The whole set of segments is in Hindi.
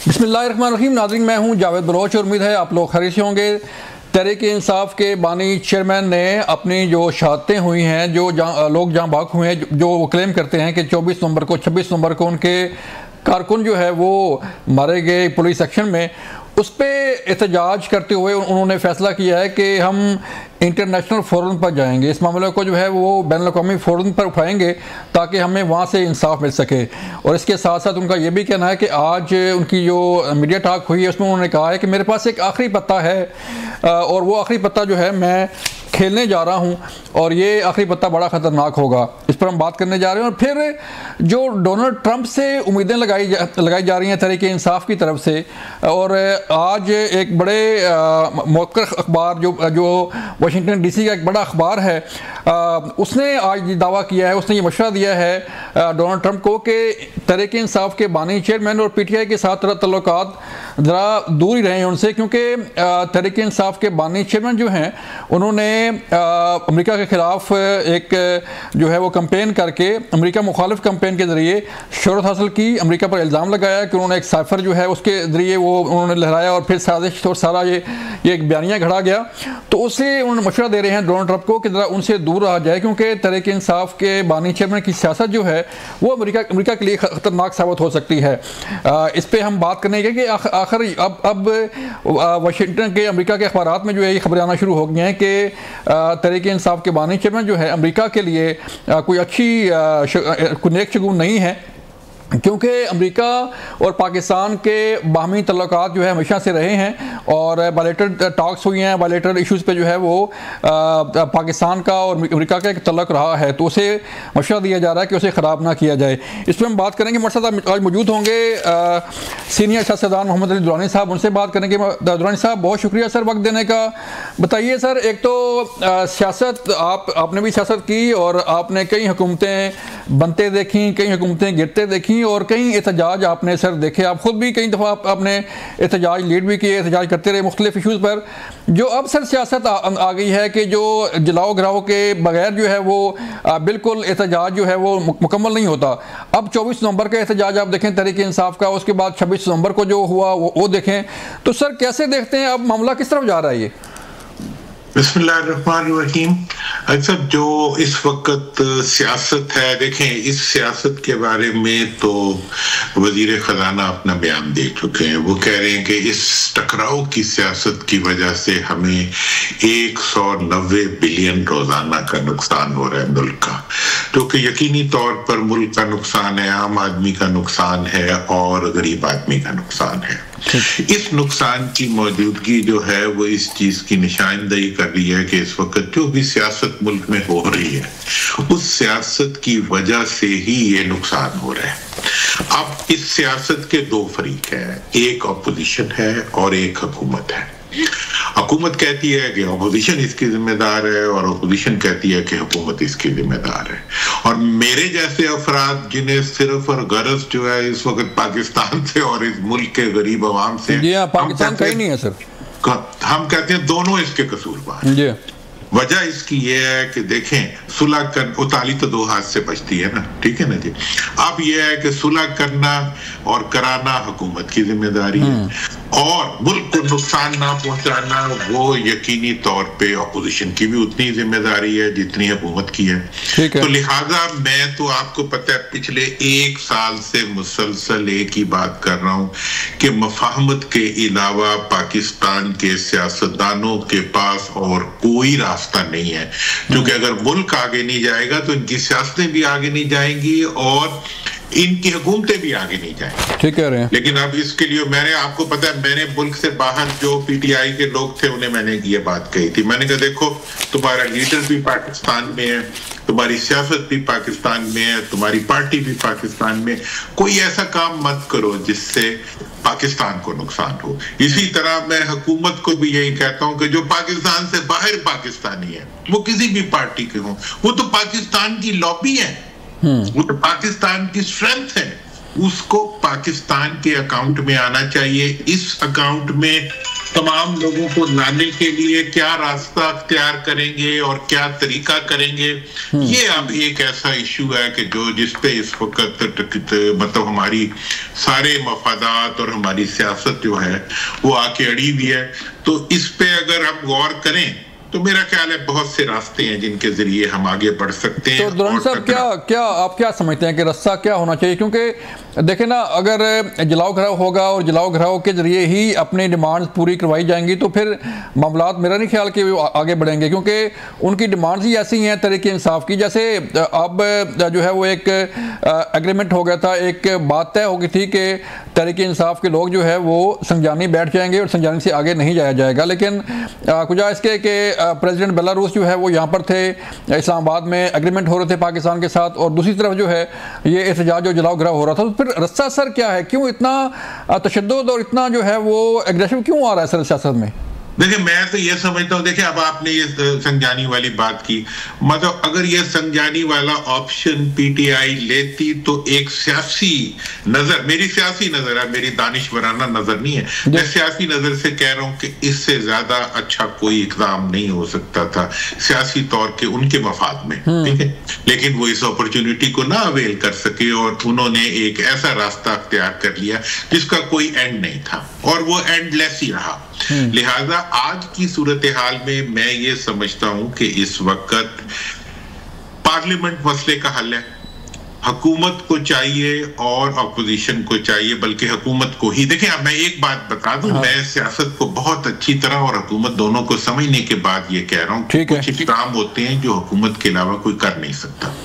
बिस्मिल्लाहिर्रहमानिर्रहीम। नाज़रीन, मैं हूं जावेद बलोच और उम्मीद है आप लोग खैरियत से होंगे। तहरीक इंसाफ के बानी चेयरमैन ने अपनी जो शहादतें हुई हैं, जो लोग जहाँ भाग हुए हैं, जो वो क्लेम करते हैं कि 24 नवंबर को 26 नवंबर को उनके कारकुन जो है वो मारे गए पुलिस एक्शन में, उस पर एहतजाज करते हुए उन्होंने फ़ैसला किया है कि हम इंटरनेशनल फोरम पर जाएंगे। इस मामले को जो है वो बैनुल-अक़वामी फोरम पर उठाएंगे ताकि हमें वहाँ से इंसाफ मिल सके। और इसके साथ साथ उनका ये भी कहना है कि आज उनकी जो मीडिया टॉक हुई है उसमें उन्होंने कहा है कि मेरे पास एक आखिरी पत्ता है और वो आखिरी पत्ता जो है मैं खेलने जा रहा हूं और ये आखिरी पत्ता बड़ा ख़तरनाक होगा। इस पर हम बात करने जा रहे हैं। और फिर जो डोनाल्ड ट्रंप से उम्मीदें लगाई जा रही हैं तहरीक इंसाफ की तरफ से, और आज एक बड़े मौक़िर अखबार जो वाशिंगटन डीसी का एक बड़ा अखबार है, उसने आज दावा किया है, उसने ये मशवरा दिया है डोनाल्ड ट्रंप को कि तहरीक इंसाफ के बानी चेयरमैन और पीटीआई के साथ तल्लुकात ज़रा दूर ही रहें उनसे, क्योंकि तहरीक इंसाफ के बानी चेयरमैन जो हैं उन्होंने अमेरिका के ख़िलाफ़ एक जो है वो कैंपेन करके, अमेरिका मुखालिफ कैंपेन के ज़रिए शोहरत हासिल की। अमेरिका पर इल्ज़ाम लगाया कि उन्होंने एक साइफर जो है उसके ज़रिए वो उन्होंने लहराया और फिर साजिश और सारा ये एक बयानिया घड़ा गया। तो उससे उन्होंने मशवरा दे रहे हैं डोनाल्ड ट्रंप को कि ज़रा उनसे दूर रहा जाए, क्योंकि तहरीक इंसाफ के बानी चेयरमैन की सियासत जो है वो अमेरिका के लिए ख़तरनाक साबित हो सकती है। इस पर हम बात करने के कि आखिर अब वाशिंगटन के अमेरिका के अखबारात में जो है ये खबरें आना शुरू हो गई हैं कि तहरीक इंसाफ के बानी चेयरमैन जो है अमेरिका के लिए कोई अच्छी कोई नेक शगुन नहीं है, क्योंकि अमेरिका और पाकिस्तान के बाहमी तल्लुकात जो है हमेशा से रहे हैं और बायलैटरल टॉक्स हुई हैं, बायलैटरल इश्यूज़ पे जो है वो पाकिस्तान का और अमेरिका का एक तल्लुक रहा है। तो उसे मशवरा दिया जा रहा है कि उसे ख़राब ना किया जाए। इस पर हम बात करेंगे। हमारे साथ आज मौजूद होंगे सीनियर सियासतदान मोहम्मद अली दुरानी साहब, उनसे बात करेंगे। दुरानी साहब, बहुत शुक्रिया सर वक्त देने का। बताइए सर, एक तो सियासत आपने भी सियासत की और आपने कई हुकूमतें बनते देखी, कई हुकूमतें गिरते देखी और कई एहतजाज आपने सर देखे। आप खुद भी कई दफ़ा आपने एहतजाज लीड भी किए, एहतजाज करते रहे मुख्तलिफ इशूज़ पर। जो अब सर सियासत आ गई है कि जो जलाओ गिराओ के बगैर जो है वो बिल्कुल एहतजाज जो है वो मुकम्मल नहीं होता। अब 24 नवंबर का एहतजाज आप देखें तहरीक इंसाफ का, उसके बाद 26 नवंबर को जो हुआ वो देखें, तो सर कैसे देखते हैं अब मामला किस तरफ जा रहा है ये? बिस्मिल्लाहिर्रहमानिर्रहीम। अच्छा, जो इस वक्त सियासत है, देखें इस सियासत के बारे में तो वजीर खजाना अपना बयान दे चुके हैं। वो कह रहे हैं कि इस टकराव की सियासत की वजह से हमें 190 बिलियन रोजाना का नुकसान हो रहा है मुल्क का, जो कि यकीनी तौर पर मुल्क का नुकसान है, आम आदमी का नुकसान है और गरीब आदमी का नुकसान है। इस नुकसान की मौजूदगी जो है वो इस चीज की निशानदेही कर रही है कि इस वक्त जो भी सियासत मुल्क में हो रही है उस सियासत की वजह से ही ये नुकसान हो रहा है। अब इस सियासत के दो फरीक हैं, एक अपोजिशन है और एक हुकूमत है। हुकूमत कहती है कि अपोजिशन इसकी जिम्मेदार है और अपोजिशन कहती है कि हुकूमत इसकी जिम्मेदार है। और मेरे जैसे अफराद जिन्हें सिर्फ और गरज जो है इस वक्त पाकिस्तान से और इस मुल्क के गरीब अवाम से, जी पाकिस्तान कहीं नहीं है सर, हम कहते हैं दोनों इसके कसूरवार। वजह इसकी ये है कि देखें, सुलह कर उताली तो दो हाथ से बचती है ना, ठीक है ना जी। अब ये है कि सुलह करना और कराना हुकूमत की जिम्मेदारी है और मुल्क को नुकसान ना पहुंचाना वो यकीनी तौर पे अपोजिशन की भी उतनी जिम्मेदारी है जितनी हुकूमत की है। तो लिहाजा मैं तो आपको पता है पिछले 1 साल से मुसलसल एक ही बात कर रहा हूँ कि मफाहमत के अलावा पाकिस्तान के सियासतदानों के पास और कोई रास्ता नहीं है, क्योंकि अगर मुल्क आगे नहीं जाएगा तो इनकी सियासतें भी आगे नहीं जाएंगी और इनकी हुकूमतें भी आगे नहीं जाएंगी। ठीक कह रहे हैं। लेकिन अब इसके लिए मैंने, आपको पता है, मैंने मुल्क से बाहर जो पीटीआई के लोग थे उन्हें मैंने ये बात कही थी। मैंने कहा देखो, तुम्हारा लीडर भी पाकिस्तान में है, तुम्हारी सियासत भी पाकिस्तान में है, तुम्हारी पार्टी भी पाकिस्तान में, कोई ऐसा काम मत करो जिससे पाकिस्तान को नुकसान हो। इसी तरह मैं हुकूमत को भी यही कहता हूं कि जो पाकिस्तान से बाहर पाकिस्तानी है, वो किसी भी पार्टी के हों, वो तो पाकिस्तान की लॉबी है, वो तो पाकिस्तान की स्ट्रेंथ है, उसको पाकिस्तान के अकाउंट में आना चाहिए। इस अकाउंट में तमाम लोगों को लाने के लिए क्या रास्ता अख्तियार करेंगे और क्या तरीका करेंगे, ये अब एक ऐसा इशू है कि जिस पे इस वक्त मतलब हमारी सारे मफादात और हमारी सियासत जो है वो आके अड़ी हुई है। तो इस पे अगर हम गौर करें तो मेरा ख्याल है बहुत से रास्ते हैं जिनके जरिए हम आगे बढ़ सकते हैं। तो दुरानी साहब आप क्या समझते हैं कि रास्ता क्या होना चाहिए? क्योंकि देखें ना, अगर जलाओ घराव होगा और जलाओ घराव के जरिए ही अपनी डिमांड्स पूरी करवाई जाएंगी तो फिर मामलात मेरा नहीं ख्याल कि वो आगे बढ़ेंगे, क्योंकि उनकी डिमांड्स ही ऐसी हैं तरीके इंसाफ की। जैसे अब जो है वो एक एग्रीमेंट हो गया था, एक बात तय हो गई थी कि तरीके इंसाफ के लोग जो है वो संजानी बैठ जाएंगे और संजानी से आगे नहीं जाया जाएगा। लेकिन कुछ इसके कि प्रेसिडेंट बेलारूस जो है वो यहाँ पर थे, इस्लामाबाद में एग्रीमेंट हो रहे थे पाकिस्तान के साथ, और दूसरी तरफ जो है ये एहतजाज जो जलाओ घराव हो रहा था। तो फिर रास्ता सर क्या है? क्यों इतना तशद्दुद और इतना जो है वो एग्रेसिव क्यों आ रहा है सर सियासत में? देखिए, मैं तो ये समझता हूँ, देखिए अब आपने ये संजानी वाली बात की, मतलब अगर ये संजानी वाला ऑप्शन पीटीआई लेती तो एक सियासी नजर, मेरी सियासी नजर है, मेरी दानिशवराना नजर नहीं है, मैं सियासी नजर से कह रहा हूँ कि इससे ज्यादा अच्छा कोई इकदाम नहीं हो सकता था सियासी तौर के उनके मफाद में, ठीक है। लेकिन वो इस अपॉर्चुनिटी को ना अवेल कर सके और उन्होंने एक ऐसा रास्ता अख्तियार कर लिया जिसका कोई एंड नहीं था और वो एंडलेस ही रहा। लिहाजा आज की सूरत हाल में मैं ये समझता हूं कि इस वक्त पार्लियामेंट मसले का हल है। हुकूमत को चाहिए और अपोजिशन को चाहिए, बल्कि हुकूमत को ही। देखिए, अब मैं एक बात बता दूं, मैं सियासत को बहुत अच्छी तरह और हुकूमत दोनों को समझने के बाद ये कह रहा हूं कि कुछ काम होते हैं जो हुकूमत के अलावा कोई कर नहीं सकता।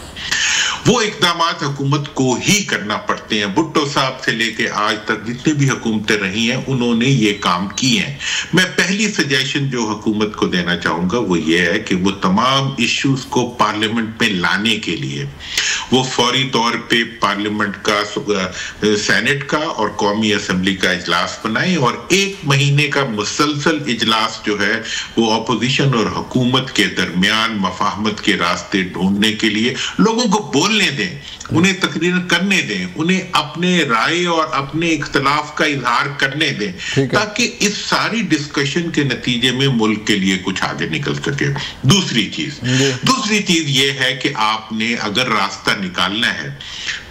वो इक़दामात हुकूमत को ही करना पड़ते हैं। भुट्टो साहब से लेके आज तक जितनी भी हुकूमतें रही हैं उन्होंने ये काम किए हैं। मैं पहली सजेशन जो हुकूमत को देना चाहूंगा वो ये है कि वो तमाम इश्यूज को पार्लियामेंट में लाने के लिए वो फौरी तौर पे पार्लियामेंट का, सेनेट का और कौमी असम्बली का इजलास बनाए और 1 महीने का मुसलसल इजलास जो है वो अपोजिशन और हुकूमत के दरमियान मफाहमत के रास्ते ढूंढने के लिए लोगों को बोलने दें, उन्हें तकरीर करने दें, उन्हें अपने राय और अपने इख्तलाफ का इजहार करने दें, ताकि इस सारी डिस्कशन के नतीजे में मुल्क के लिए कुछ आगे निकल सके। दूसरी चीज ये है कि आपने अगर रास्ता निकालना है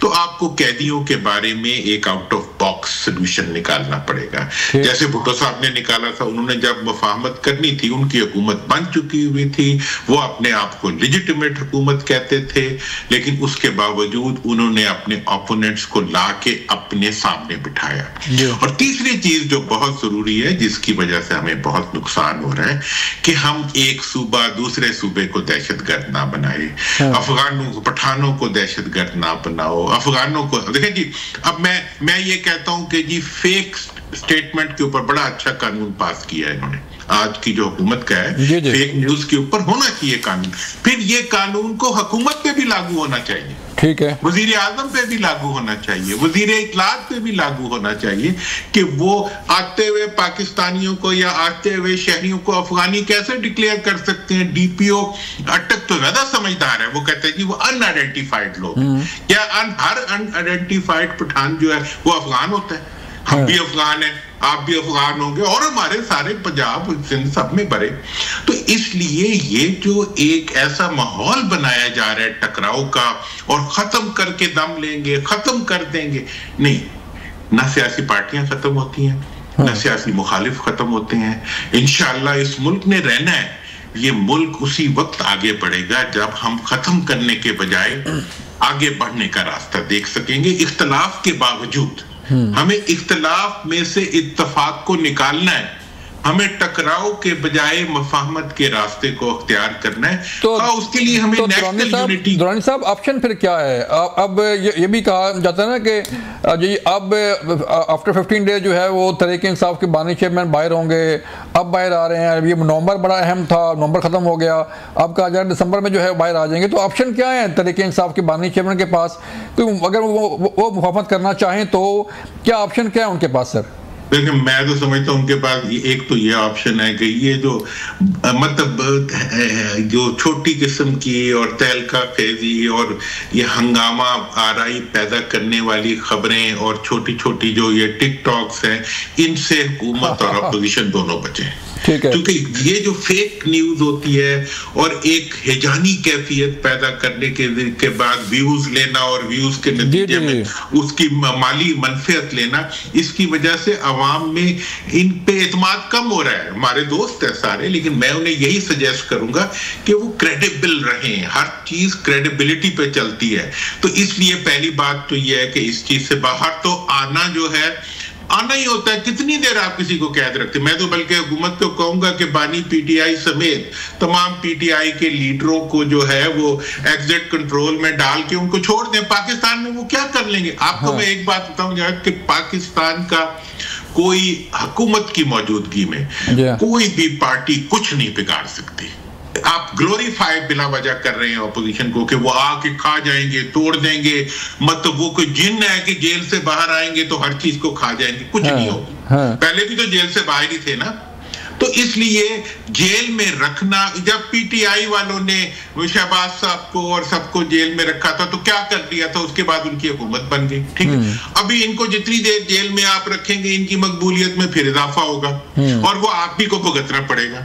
तो आपको कैदियों के बारे में एक आउट ऑफ बॉक्स सोल्यूशन निकालना पड़ेगा। जैसे भुट्टो साहब ने निकाला था, उन्होंने जब मुफाहमत करनी थी, उनकी हुकूमत बन चुकी हुई थी, वो अपने आप को लेजिटिमेट हुकूमत कहते थे, लेकिन उसके बावजूद उन्होंने अपने ओपोनेंट्स को लाके अपने सामने बिठाया। और तीसरी चीज जो बहुत जरूरी है, जिसकी वजह से हमें बहुत नुकसान हो रहा है, कि हम एक सूबा दूसरे सूबे को दहशतगर्द ना बनाए, अफगानों को, पठानों को दहशतगर्द ना बनाओ, अफगानों को। देखिए जी, अब मैं ये कहता हूं कि जी फेक स्टेटमेंट के ऊपर बड़ा अच्छा कानून पास किया है इन्होंने, आज की जो हुकूमत का है, फेक न्यूज के ऊपर होना चाहिए कानून। फिर ये कानून को हुकूमत पे भी लागू होना चाहिए, ठीक है, वजीर आजम पे भी लागू होना चाहिए, वजीर इत्तलात पे भी लागू होना चाहिए, कि वो आते हुए पाकिस्तानियों को या आते हुए शहरियों को अफगानी कैसे डिक्लेयर कर सकते हैं। डीपीओ अटक तो ज्यादा समझदार है, वो कहते हैं कि वो अनआइडेंटिफाइड लोग, क्या हर अनआइडेंटिफाइड पठान जो है वो अफगान होता है? हम भी अफगान हैं, आप भी अफगान होंगे और हमारे सारे पंजाब सिंध सब में भरे। तो इसलिए ये जो एक ऐसा माहौल बनाया जा रहा है टकराव का, और खत्म करके दम लेंगे, खत्म कर देंगे, नहीं, ना सियासी पार्टियां खत्म होती हैं, ना सियासी मुखालिफ खत्म होते हैं। इंशाअल्लाह इस मुल्क ने रहना है, ये मुल्क उसी वक्त आगे बढ़ेगा जब हम खत्म करने के बजाय आगे बढ़ने का रास्ता देख सकेंगे। इख्तलाफ के बावजूद हमें इख्तलाफ में से इत्तफाक को निकालना है, हमें टकराव के बजाय मफाहमत के रास्ते को अख्तियार करना है। तो उसके लिए हमें नेशनल यूनिटी। दुरानी साहब, ऑप्शन फिर क्या है? अब ये भी कहा जाता है ना कि जी अब आफ्टर 15 डेज जो है वो तहरीक इंसाफ के बानी चेयरमैन बाहर होंगे, अब बाहर आ रहे हैं। ये नवंबर बड़ा अहम था, नवंबर खत्म हो गया, अब कहा जा रहा है दिसंबर में जो है बाहर आ जाएंगे। तो ऑप्शन क्या है तहरीक इंसाफ के बानी चेयरमैन के पास? तो अगर वो मुफाहमत करना चाहें तो क्या ऑप्शन क्या है उनके पास सर? देखिए मैं तो समझता हूँ उनके पास एक तो ये ऑप्शन है कि ये जो मतलब जो छोटी किस्म की और तहलका खेजी और ये हंगामा आराई पैदा करने वाली खबरें और छोटी छोटी जो ये टिकटॉक्स हैं, इनसे हुकूमत और अपोजिशन दोनों बचे। क्योंकि ये जो फेक न्यूज होती है और एक हिजानी कैफियत पैदा करने के बाद व्यूज लेना और व्यूज के नतीजे में उसकी माली मनफियत लेना, इसकी वजह से अवाम में इन पे एतमाद कम हो रहा है। हमारे दोस्त है सारे, लेकिन मैं उन्हें यही सजेस्ट करूंगा कि वो क्रेडिबल रहें, हर चीज क्रेडिबिलिटी पे चलती है। तो इसलिए पहली बात तो ये है कि इस चीज से बाहर तो आना जो है आना ही होता है। कितनी देर आप किसी को कैद रखते? मैं तो बल्कि हुकूमत को कहूंगा कि बानी पीटीआई समेत तमाम पीटीआई के लीडरों को जो है वो एग्जिट कंट्रोल में डाल के उनको छोड़ दें। पाकिस्तान में वो क्या कर लेंगे? आपको मैं एक बात बताऊं कि पाकिस्तान का कोई हुकूमत की मौजूदगी में कोई भी पार्टी कुछ नहीं बिगाड़ सकती। आप ग्लोरीफाई बिना वजह कर रहे हैं अपोजिशन को कि वो आके खा जाएंगे, तोड़ देंगे, मतलब वो कोई जिन है कि जेल से बाहर आएंगे तो हर चीज को खा जाएंगे। कुछ नहीं होगी। पहले भी तो जेल से बाहर ही थे ना। तो इसलिए जेल में रखना, जब पीटीआई वालों ने शहबाज साहब को और सबको जेल में रखा था तो क्या कर दिया था? उसके बाद उनकी हुकूमत बन गई। ठीक है, अभी इनको जितनी देर जेल में आप रखेंगे इनकी मकबूलियत में फिर इजाफा होगा और वो आप ही को भुगतना पड़ेगा।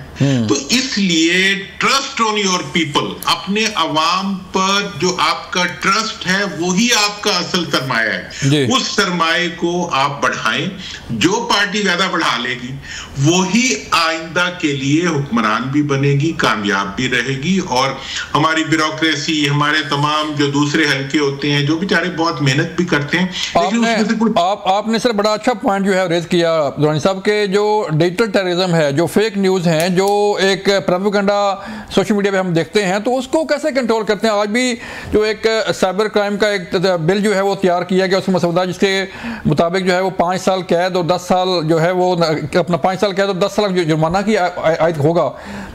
तो इसलिए ट्रस्ट ऑन योर पीपल, अपने अवाम पर जो आपका ट्रस्ट है वही आपका असल सरमाया है। उस सरमाए को आप बढ़ाएं। जो पार्टी ज्यादा बढ़ा लेगी वही आइंदा के लिए हुक्मरान भी बनेगी, कामयाब भी रहेगी। और हमारी ब्यूरोक्रेसी, हमारे तमाम जो दूसरे हल्के होते हैं जो बेचारे बहुत मेहनत भी करते हैं, आपने सर बड़ा अच्छा पॉइंट जो है रेज किया दुरानी साहब के जो डिजिटल टेररिज्म है, जो फेक न्यूज है, जो एक प्रोपेगेंडा सोशल मीडिया पे हम देखते हैं, तो उसको कैसे कंट्रोल करते हैं? आज भी जो एक साइबर क्राइम का एक बिल जो है वो तैयार किया गया, उसका मसौदा, जिसके मुताबिक जो है वो 5 साल कैद और 10 साल जो है वो अपना 5 साल कैद और 10 साल जुर्माना की आयत होगा।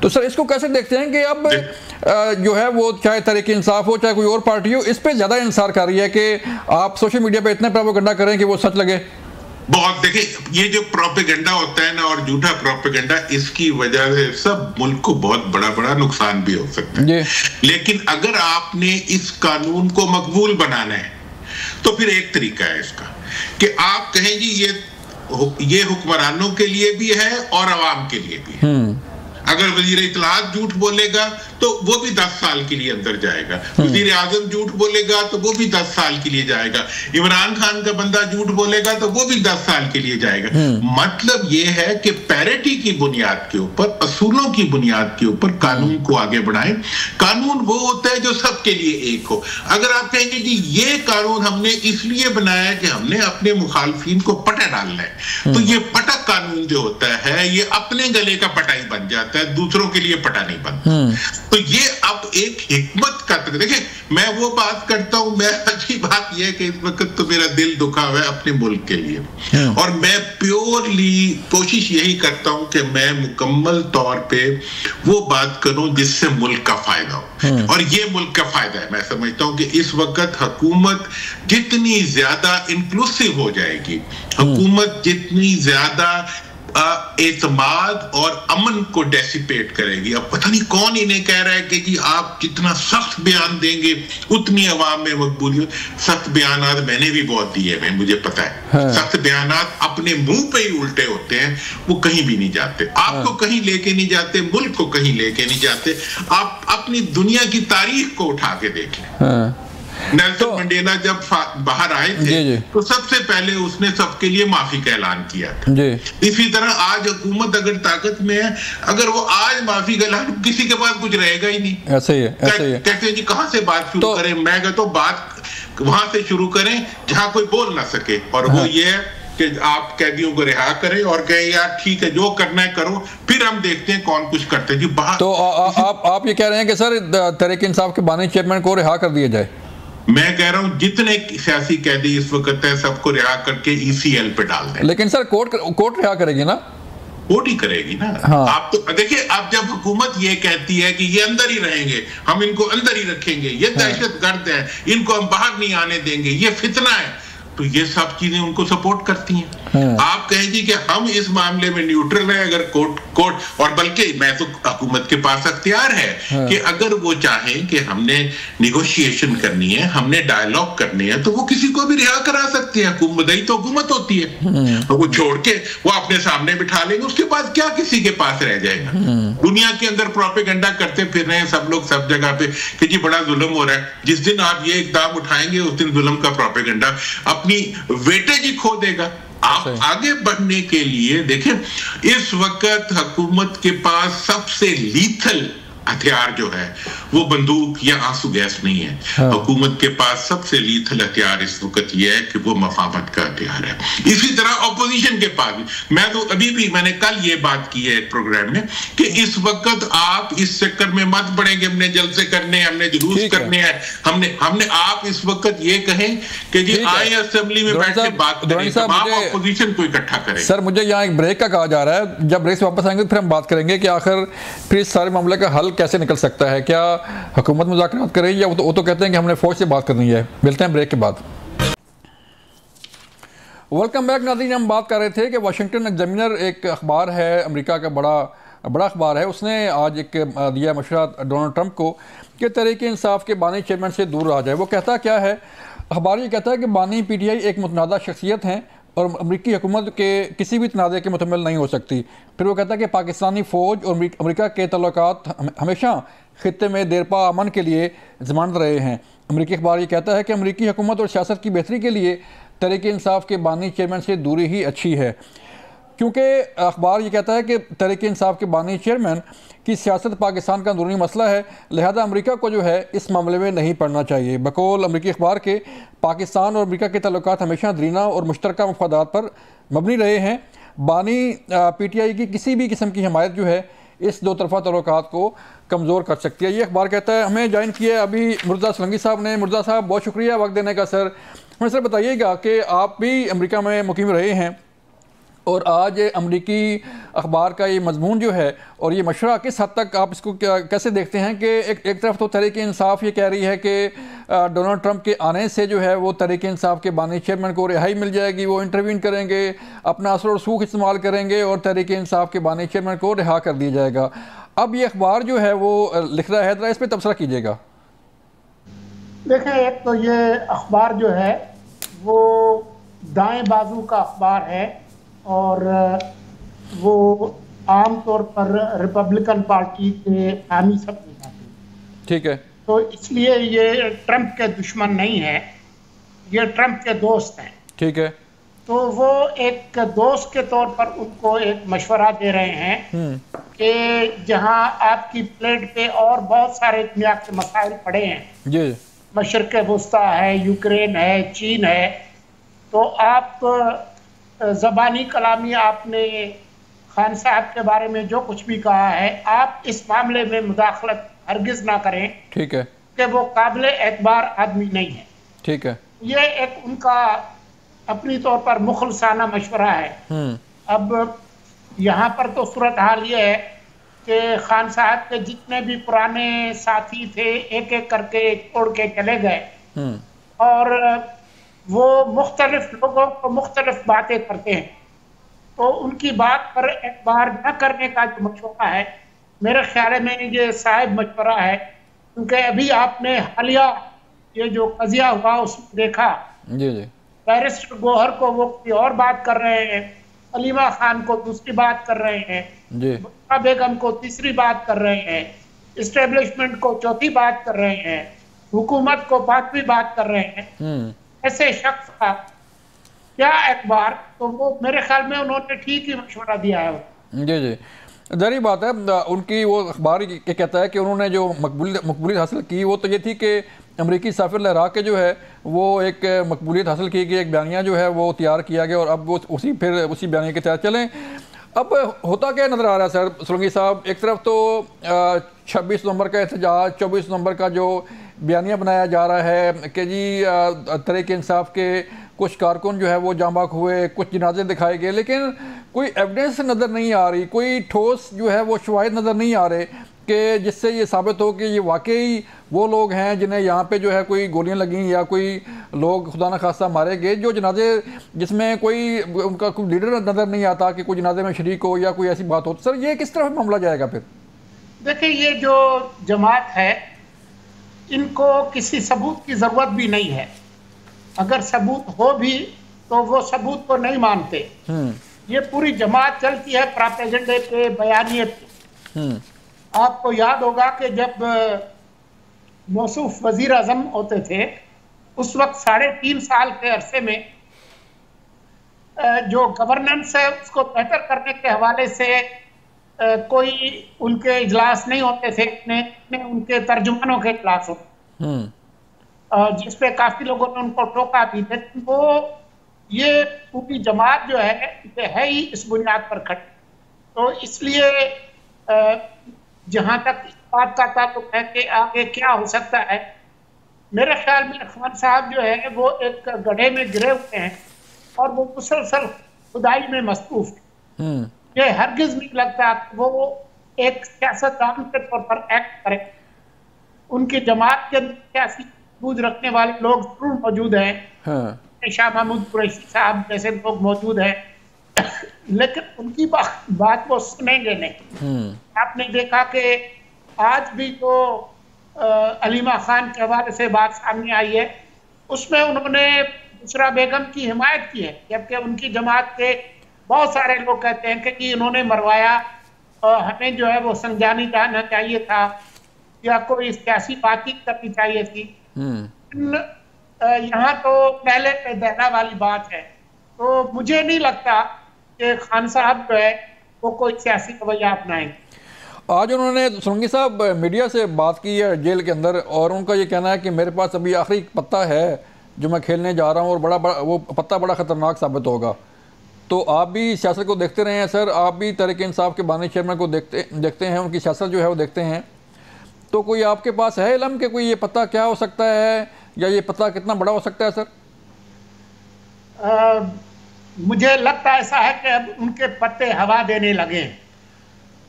तो सर इसको कैसे देखते हैं कि अब जो है वो चाहे तहरीक इंसाफ हो चाहे कोई और पार्टी हो, इस पे ज्यादा इंसार कर रही है कि आप सोशल मीडिया पे इतने प्रोपेगेंडा करें कि वो सच लगे? बहुत देखिए, ये जो प्रोपेगेंडा होता है ना और झूठा प्रोपेगेंडा, इसकी वजह से सब मुल्क को बहुत बड़ा बड़ा नुकसान भी हो सकता है। लेकिन अगर आपने इस कानून को मकबूल बनाना है तो फिर एक तरीका है इसका कि आप कहें जी ये हुक्मरानों के लिए भी है और अवाम के लिए भी है। अगर वजीर इत्तलात झूठ बोलेगा तो वो भी 10 साल के लिए अंदर जाएगा, वजीर आजम झूठ बोलेगा तो वो भी 10 साल के लिए जाएगा, इमरान खान का बंदा झूठ बोलेगा तो वो भी 10 साल के लिए जाएगा। मतलब ये है कि पैरिटी की बुनियाद के ऊपर, असूलों की बुनियाद के ऊपर कानून को आगे बढ़ाएं। कानून वो होता है जो सबके लिए एक हो। अगर आप कहेंगे कि ये कानून हमने इसलिए बनाया है कि हमने अपने मुखालफिन को पटा डालना है, तो ये पटा कानून जो होता है ये अपने गले का पटा ही बन जाता है, दूसरों के लिए पटा नहीं बनता। तो ये अब एक हिकमत का, देखिए मैं वो बात करता हूं, मैं अच्छी बात यह है कि इस वक्त तो मेरा दिल दुखा हुआ है अपने मुल्क के लिए, और मैं प्योरली कोशिश यही करता हूं कि मैं मुकम्मल तौर पे वो बात करूं जिससे मुल्क का फायदा हो, और ये मुल्क का फायदा है। मैं समझता हूं कि इस वक्त हुकूमत जितनी ज्यादा इंक्लूसिव हो जाएगी, हुकूमत जितनी ज्यादा एतमाद और अमन को डेसिपेट करेगी। अब पता नहीं कौन इन्हें कह रहा है कि जी आप जितना सख्त बयान देंगे उतनी अवाम में मकबूलियत। सख्त बयानात मैंने भी बहुत दिए हैं, मुझे पता है। सख्त बयानात अपने मुंह पे ही उल्टे होते हैं, वो कहीं भी नहीं जाते, आपको कहीं लेके नहीं जाते, मुल्क को कहीं लेके नहीं जाते। आप अपनी दुनिया की तारीख को उठा के देख लें। नेल्सन मंडेला जब बाहर आए थे तो सबसे पहले उसने सबके लिए माफी का ऐलान किया था। इसी तरह आज हुकूमत अगर ताकत में है, अगर वो आज माफी का ऐलान, किसी के पास कुछ रहेगा ही नहीं। ऐसे ही है, ऐसे ही है। कहते हैं जी कहां से बात शुरू करें? मैं कहता हूं बात वहां से शुरू करें जहां कोई बोल ना सके, और वो ये है कि आप कैदियों को रिहा करें और कहें यार ठीक है जो करना है करो, फिर हम देखते हैं कौन कुछ करते हैं जी बाहर। तो आप ये कह रहे हैं कि सर तहरीक इंसाफ के बानी चेयरमैन को रिहा कर दिया जाए? मैं कह रहा हूं जितने सियासी कैदी इस वक्त है सबको रिहा करके ECL पे डाल दें। लेकिन सर कोर्ट रिहा करेगी ना? कोर्ट ही करेगी ना। हाँ। आप तो देखिए, अब जब हुकूमत ये कहती है कि ये अंदर ही रहेंगे, हम इनको अंदर ही रखेंगे, ये दहशतगर्द है, इनको हम बाहर नहीं आने देंगे, ये फितना है, तो ये सब चीजें उनको सपोर्ट करती हैं। आप कहें जी कि हम इस मामले में न्यूट्रल हैं, अगर कोर्ट और बल्कि मैं तो हुकूमत के पास अख्तियार है कि अगर वो चाहें कि हमने निगोशिएशन करनी है, हमने डायलॉग करनी है, तो वो किसी को भी रिहा करा सकती है। हुकूमत तो हुकूमत होती है, तो वो छोड़ के वो अपने सामने बिठा लेंगे, उसके बाद क्या किसी के पास रह जाएगा। दुनिया के अंदर प्रोपेगेंडा करते फिर रहे हैं सब लोग सब जगह पे कि जी बड़ा जुल्म हो रहा है। जिस दिन आप ये इक़दाम उठाएंगे उस दिन जुल्म का प्रोपेगेंडा अपनी वेटेज ही खो देगा। आप आगे बढ़ने के लिए देखें, इस वक्त हुकूमत के पास सबसे लीथल हथियार जो है वो बंदूक या आंसू गैस नहीं है। हुकूमत के पास सबसे लीथल हथियार इस वक्त ये है कि वो मफाहमत का हथियार है। इसी तरह ऑपोजिशन के पास भी, मैं तो अभी भी मैंने कल ये बात की है एक प्रोग्राम में कि इस वक्त आप इस चक्कर में मत पड़ेंगे हमने जलसे करने हैं, हमने जुलूस करने हैं, हमने आप इस वक्त ये कहें कि जी आए असेंबली में बैठ के बात करें, तो आप ऑपोजिशन को इकट्ठा करें। सर मुझे यहाँ एक ब्रेक का कहा जा रहा है, जब ब्रेक से वापस आएंगे फिर हम बात करेंगे कि आखिर फिर इस सारे मामले का हल कैसे निकल सकता है। क्या हुकूमत मुज़ाकरात करेगी या वो तो कहते हैं कि हमने फौज से बात करनी है। मिलते हैं ब्रेक के बाद। वेलकम बैक नाज़रीन, हम बात कर रहे थे कि वाशिंगटन एग्जामिनर एक अखबार है, अमेरिका का बड़ा अखबार है, उसने आज एक दिया मशवरा डोनाल्ड ट्रंप को कि तहरीक इंसाफ के बानी चेयरमैन से दूर रहा जाए। वो कहता क्या है, अखबार ये कहता है कि बानी PTI एक मुतनाज़ा शख्सियत हैं और अमरीकी हुकूमत के किसी भी तनाज़े के मुतमिल नहीं हो सकती। फिर वो कहता है कि पाकिस्तानी फ़ौज और अमरीका के तल्लुकात हमेशा ख़ित्ते में देरपा अमन के लिए ज़मानत रहे हैं। अमरीकी अखबार ये कहता है कि अमरीकी हुकूमत और सियासत की बेहतरी के लिए तहरीक इंसाफ के बानी चेयरमैन से दूरी ही अच्छी है, क्योंकि अखबार ये कहता है कि तहरीक इंसाफ के बानी चेयरमैन की सियासत पाकिस्तान का अंदरूनी मसला है, लिहाजा अमेरिका को जो है इस मामले में नहीं पड़ना चाहिए। बकौल अमरीकी अखबार के पाकिस्तान और अमेरिका के तल्लुकात हमेशा दरीना और मुश्तरका मफादात पर मबनी रहे हैं। बानी PTI की किसी भी किस्म की हमायत जो है इस दो तरफा तल्लुकात को कमज़ोर कर सकती है। ये अखबार कहता है। हमें ज्वाइन किया अभी मुर्तज़ा सोलंकी साहब ने। मुर्तज़ा साहब बहुत शुक्रिया वक्त देने का। सर हमें सर बताइएगा कि आप भी अमेरिका में मुकीम रहे हैं और आज अमरीकी अखबार का ये मजमून जो है और ये मशवरा किस हद तक आप इसको कैसे देखते हैं कि एक तरफ तो तहरीक इंसाफ ये कह रही है कि डोनाल्ड ट्रंप के आने से जो है वो तहरीक इंसाफ के बानी चेयरमैन को रिहाई मिल जाएगी, वो इंटरवीन करेंगे, अपना असर और सूख इस्तेमाल करेंगे और तहरीक इंसाफ के बानी चेयरमैन को रिहा कर दिया जाएगा। अब ये अखबार जो है वो लिख रहा है, इस पर तबसरा कीजिएगा। देखें, एक तो ये अखबार जो है वो दाएं बाजू का अखबार है और वो आम तौर पर रिपब्लिकन पार्टी के हामी समझे जाते हैं। ठीक है, तो इसलिए ये ट्रंप के दुश्मन नहीं है, ये ट्रंप के दोस्त हैं। ठीक है, तो वो एक दोस्त के तौर पर उनको एक मशवरा दे रहे हैं कि जहां आपकी प्लेट पे और बहुत सारे दुनिया के मसाइल पड़े हैं जी, मशरिक़ वस्ता है, यूक्रेन है, चीन है, तो आप ज़बानी कलामी आपने खान साहब के बारे में जो कुछ भी कहा है, आप इस मामले में मुदाखलत हरगिज ना करें। ठीक है, कि वो काबिल एतबार आदमी नहीं है। ठीक है, ये एक उनका अपनी तौर पर मुखलसाना मशवरा है। अब यहाँ पर तो सूरत हाल ये है कि खान साहब के जितने भी पुराने साथी थे एक एक करके छोड़ के चले गए और वो मुख्तलिफ लोगों को मुख्तलिफ बातें करते हैं, तो उनकी बात पर एतबार न करने का जो मशवरा है, मेरे ख्याल में ये साहिब मशवरा है। क्योंकि अभी आपने हालिया ये जो कजिया हुआ उसमें देखा जी जी, बैरिस्टर गोहर को वो कोई और बात कर रहे हैं, अलीमा खान को दूसरी बात कर रहे हैं जी, बेगम को तीसरी बात कर रहे हैं, इस्टेब्लिशमेंट को चौथी बात कर रहे हैं, हुकूमत को पांचवी बात कर रहे हैं। ऐसे शख्स का क्या अखबार, तो वो मेरे ख्याल में उन्होंने ठीक ही मशवरा दिया है। जी जी, जारी बात है उनकी। वो अखबार ये कहता है कि उन्होंने जो मकबूलियत हासिल की वो तो ये थी कि अमरीकी साफिर लहरा के जो है वो एक मकबूलियत हासिल की गई, एक बयानिया जो है वो तैयार किया गया और अब वो उसी बयानिया के तहत चलें। अब होता क्या नज़र आ रहा है सर सोलंकी साहब, एक तरफ तो 26 नवंबर का एहतजाज, 24 नवंबर का जो बयानिया बनाया जा रहा है कि जी तहरीक इंसाफ के कुछ कारकुन जो है वो जांबाक हुए, कुछ जनाजे दिखाए गए, लेकिन कोई एविडेंस नज़र नहीं आ रही, कोई ठोस जो है वो शवाहिद नज़र नहीं आ रहे कि जिससे ये साबित हो कि ये वाकई वो लोग हैं जिन्हें यहाँ पे जो है कोई गोलियां लगीं या कोई लोग खुदा न खास्ता मारे गए, जो जनाजे जिसमें कोई उनका कोई लीडर नज़र नहीं आता कि कोई जनाजे में शरीक हो या कोई ऐसी बात हो? सर ये किस तरह मामला जाएगा फिर? देखिए, ये जो जमात है इनको किसी सबूत की ज़रूरत भी नहीं है। अगर सबूत हो भी तो वो सबूत को नहीं मानते। ये पूरी जमात चलती है प्रोपेगेंडे पे, बयानिए पे। आपको याद होगा कि जब मौसूफ वजीर आजम होते थे उस वक्त 3.5 साल के अरसे में जो गवर्नेंस है उसको बेहतर करने के हवाले से कोई उनके इजलास नहीं होते थे, उनके तर्जुमानों के इजलास होते जिसपे काफी लोगों ने उनको टोका भी थे। वो ये पूरी जमात जो है ही इस बुनियाद पर खड़ी। तो इसलिए जहां तक इस बात का ताल्लुक है कि आगे क्या हो सकता है, मेरे ख्याल में खान साहब जो है वो एक गड्ढे में गिरे हुए हैं और वो मुसलसल खुदाई में मसरूफ है। ये हरगिज नहीं लगता कि वो एक सियासतदान के तौर पर एक्ट करे। उनकी जमात के अंदर सियासी बूझ रखने वाले लोग जरूर मौजूद हैं, शाह महमूद कुरैशी साहब जैसे लोग मौजूद हैं, लेकिन उनकी बात वो सुनेंगे नहीं। आपने देखा कि आज भी जो अलीमा खान के हवाले से बात सामने आई है उसमें उन्होंने बुशरा बेगम की हिमायत की है, जबकि उनकी जमात के बहुत सारे लोग कहते हैं कि इन्होंने मरवाया और हमें जो है वो संजानी जाना चाहिए था या कोई सियासी बातचीत करनी चाहिए थी। यहाँ तो पहले पे दहला वाली बात है। तो मुझे नहीं लगता कि खान साहब जो है वो कोई सियासी रवैया अपनाएंगे। आज उन्होंने सोलंकी साहब मीडिया से बात की है जेल के अंदर और उनका ये कहना है कि मेरे पास अभी आखिरी पत्ता है जो मैं खेलने जा रहा हूँ और बड़ा वो पत्ता बड़ा ख़तरनाक साबित होगा। तो आप भी सियासत को देखते रहे हैं सर, आप भी तहरीक इंसाफ के बानी चेयरमैन को देखते हैं, उनकी सियासत जो है वो देखते हैं, तो कोई आपके पास है इल्म कि कोई ये पत्ता क्या हो सकता है या ये पत्ता कितना बड़ा हो सकता है सर? मुझे लगता है ऐसा है कि अब उनके पत्ते हवा देने लगे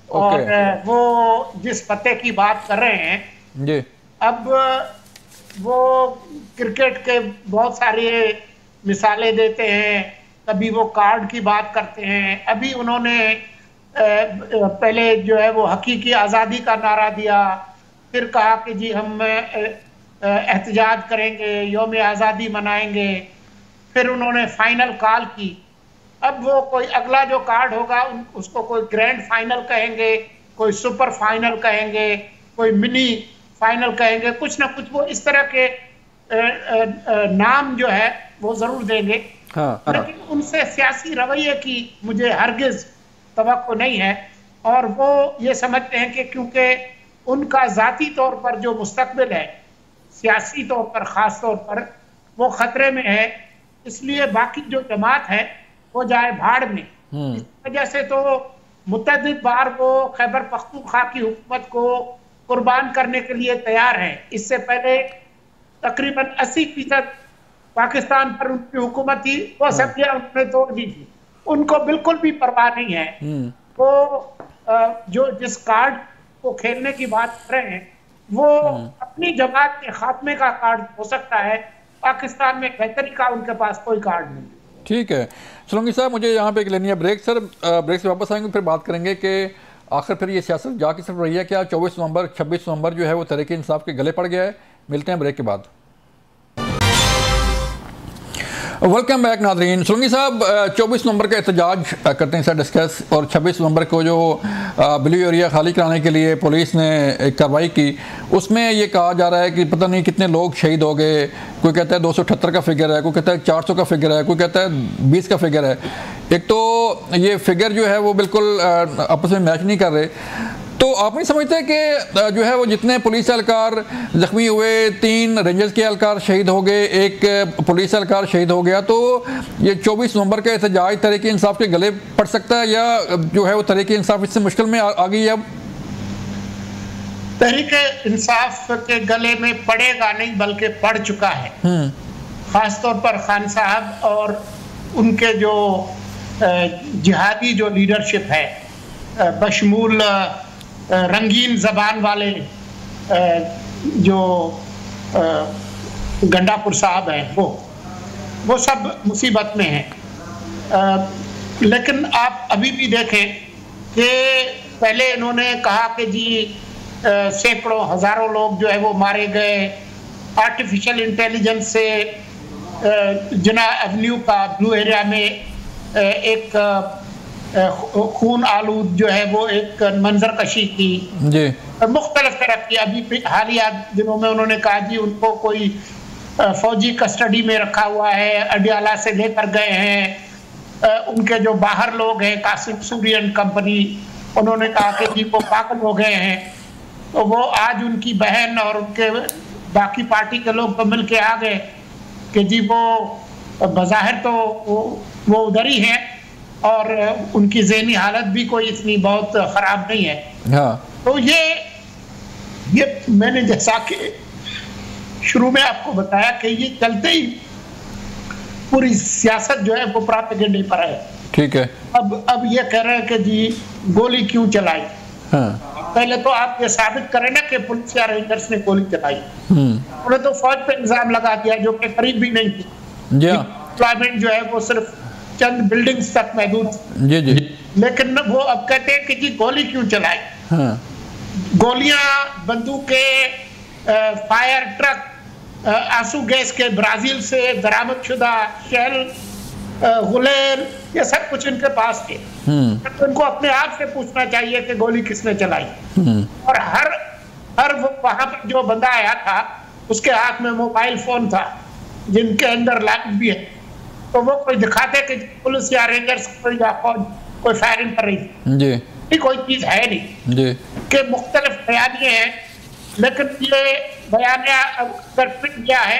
और वो जिस पत्ते की बात कर रहे हैं जी, अब वो क्रिकेट के बहुत सारे मिसालें देते हैं, कभी वो कार्ड की बात करते हैं। अभी उन्होंने पहले जो है वो हकीकी आज़ादी का नारा दिया, फिर कहा कि जी हम एहतजाज करेंगे, यौम आज़ादी मनाएंगे, फिर उन्होंने फाइनल कॉल की। अब वो कोई अगला जो कार्ड होगा उसको कोई ग्रैंड फाइनल कहेंगे, कोई सुपर फाइनल कहेंगे, कोई मिनी फाइनल कहेंगे, कुछ ना कुछ वो इस तरह के नाम जो है वो जरूर देंगे। लेकिन उनसे सियासी रवैये की मुझे हरगिज तवक्को नहीं है और वो ये समझते हैं कि क्योंकि उनका ज़ाती तौर पर जो मुस्तकबिल है सियासी तौर पर ख़ास तौर पर वो ख़तरे में है, इसलिए बाकी जो जमात है वो जाए भाड़ में। इस वजह से तो मुतअद्दिद बार वो खैबर पख्तूनख्वा की हुकूमत को कुर्बान करने के लिए तैयार है। इससे पहले तकरीबन 80% पाकिस्तान पर उनकी हुकूमत थी, वो सब्जियां उन्होंने तोड़ दी थी, उनको बिल्कुल भी परवाह नहीं है। वो जो जिस कार्ड को खेलने की बात कर रहे हैं वो अपनी जमात के खात्मे का कार्ड हो सकता है, पाकिस्तान में बेहतरी का उनके पास कोई कार्ड नहीं। ठीक है सोलंकी साहब, मुझे यहाँ पे एक लेनी है ब्रेक। सर ब्रेक से वापस आएंगे, फिर बात करेंगे कि आखिर फिर ये सियासत जा किस तरफ रही है, क्या 24 नवंबर 26 नवंबर जो है वो तहरीक इंसाफ के गले पड़ गया है? मिलते हैं ब्रेक के बाद। वेलकम बैक नाज़रीन। सोलंकी साहब 24 नवंबर का एहतजाज करते हैं सर डिस्कस, और 26 नवंबर को जो ब्लू एरिया खाली कराने के लिए पुलिस ने एक कार्रवाई की, उसमें ये कहा जा रहा है कि पता नहीं कितने लोग शहीद हो गए। कोई कहता है 278 का फिगर है, कोई कहता है 400 का फिगर है, कोई कहता है 20 का फिगर है। एक तो ये फिगर जो है वो बिल्कुल आपस में मैच नहीं कर रहे। तो आप नहीं समझते कि जो है वो जितने पुलिस एहलकार जख्मी हुए, 3 रेंजर्स के एहलकार शहीद हो गए, 1 पुलिस एहलकार शहीद हो गया, तो ये 24 नवंबर का एहतजाज तहरीक इंसाफ के गले पड़ सकता है या जो है वो तहरीक इंसाफ इससे मुश्किल में आ गई है? अब तहरीक इंसाफ के गले में पड़ेगा नहीं बल्कि पड़ चुका है। खासतौर पर खान साहब और उनके जो जिहादी जो लीडरशिप है बशमूल रंगीन जबान वाले जो गंडापुर साहब हैं वो सब मुसीबत में हैं। लेकिन आप अभी भी देखें कि पहले इन्होंने कहा कि जी सैकड़ों हजारों लोग जो है वो मारे गए, आर्टिफिशियल इंटेलिजेंस से जना एवेन्यू का ब्लू एरिया में एक खून आलूद जो है वो एक मंजर कशी की जी मुख्तलिफ तरह की। अभी हालिया दिनों में उन्होंने कहा जी उनको कोई फौजी कस्टडी में रखा हुआ है, अडियाला से लेकर गए हैं। उनके जो बाहर लोग हैं कासिम सूरियन कंपनी, उन्होंने कहा कि जी वो पागल हो गए हैं। तो वो आज उनकी बहन और उनके बाकी पार्टी के लोग तो मिल के आ गए कि जी वो बज़ाहिर तो वो उधर ही हैं और उनकी ज़हनी हालत भी कोई इतनी बहुत ख़राब नहीं है। हाँ। तो ये मैंने जैसा कि शुरू में आपको बताया कि ये चलते ही पूरी सियासत जो है वो प्रोपेगेंडे पर है। ठीक है। अब ये कह रहे हैं कि जी गोली क्यों चलाई। हाँ। पहले तो आप ये साबित करें ना कि पुलिस या रेंजर्स ने गोली चलाई। उन्होंने तो फौज पे इल्जाम लगा दिया जो कि करीब भी नहीं थी। डिप्लॉयमेंट जो है वो सिर्फ चंद बिल्डिंग्स तक महदूद। जी जी। लेकिन वो अब कहते हैं कि जी गोली क्यों चलाई। हाँ। गोलियां, बंदूकें, फायर ट्रक, आंसू गैस के ब्राजील से बरामद शुदा शेल, गुलेर, ये सब कुछ इनके पास थे। तो इनको अपने आप से पूछना चाहिए कि गोली किसने चलाई। और हर वो वहां पर जो बंदा आया था उसके हाथ में मोबाइल फोन था जिनके अंदर लाइट भी है। तो वो कोई दिखाते कि पुलिस या रेंजर्स कोई फायरिंग कर रही थी जी, कोई चीज है नहीं जी के मुख्तलिफ बयानियां हैं। लेकिन ये बयानियां अगर फिट गया है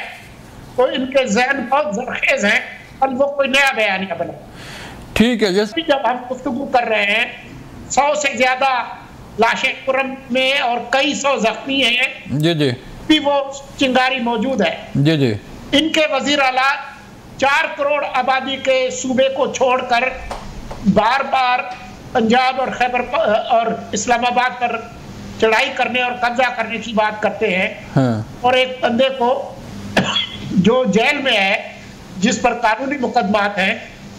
तो इनके जहन बहुत जरखेज हैं और वो कोई नया बयानिया बना। ठीक है। जैसे जब हम गुफ्तगू कर रहे हैं 100 से ज्यादा लाशें पुरम में और कई 100 जख्मी हैं जी जी, भी वो चिंगारी मौजूद है जी जी। इनके वजीर आला 4 करोड़ आबादी के सूबे को छोड़कर बार बार पंजाब और खैबर और इस्लामाबाद पर चढ़ाई करने और कब्जा करने की बात करते हैं। हाँ। और एक बंदे को जो जेल में है जिस पर कानूनी मुकदमात हैं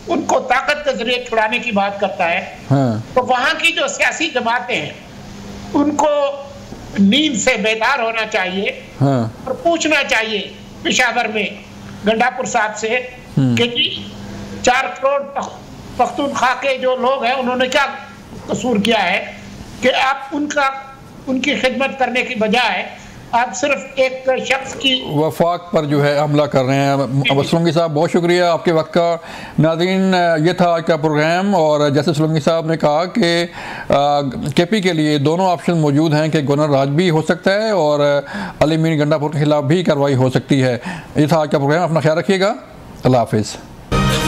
उनको ताकत के जरिए छुड़ाने की बात करता है। हाँ। तो वहां की जो सियासी जमातें हैं उनको नींद से बेदार होना चाहिए। हाँ। और पूछना चाहिए पेशावर में गंडापुर साहब से कि 4 करोड़ पख्तूनख्वा के जो लोग हैं उन्होंने क्या कसूर किया है कि आप उनकी खिदमत करने की बजाय आप सिर्फ एक शख्स की वफाक पर जो है हमला कर रहे हैं। सोलंकी साहब बहुत शुक्रिया आपके वक्त का। नाज़रीन, ये था आज का प्रोग्राम। और जैसे सोलंकी साहब ने कहा कि केपी के लिए दोनों ऑप्शन मौजूद हैं कि गवर्नर राज भी हो सकता है और अली मीर गंडापुर के खिलाफ भी कार्रवाई हो सकती है। ये था आज का प्रोग्राम। अपना ख्याल रखिएगा। अल्लाह हाफिज़।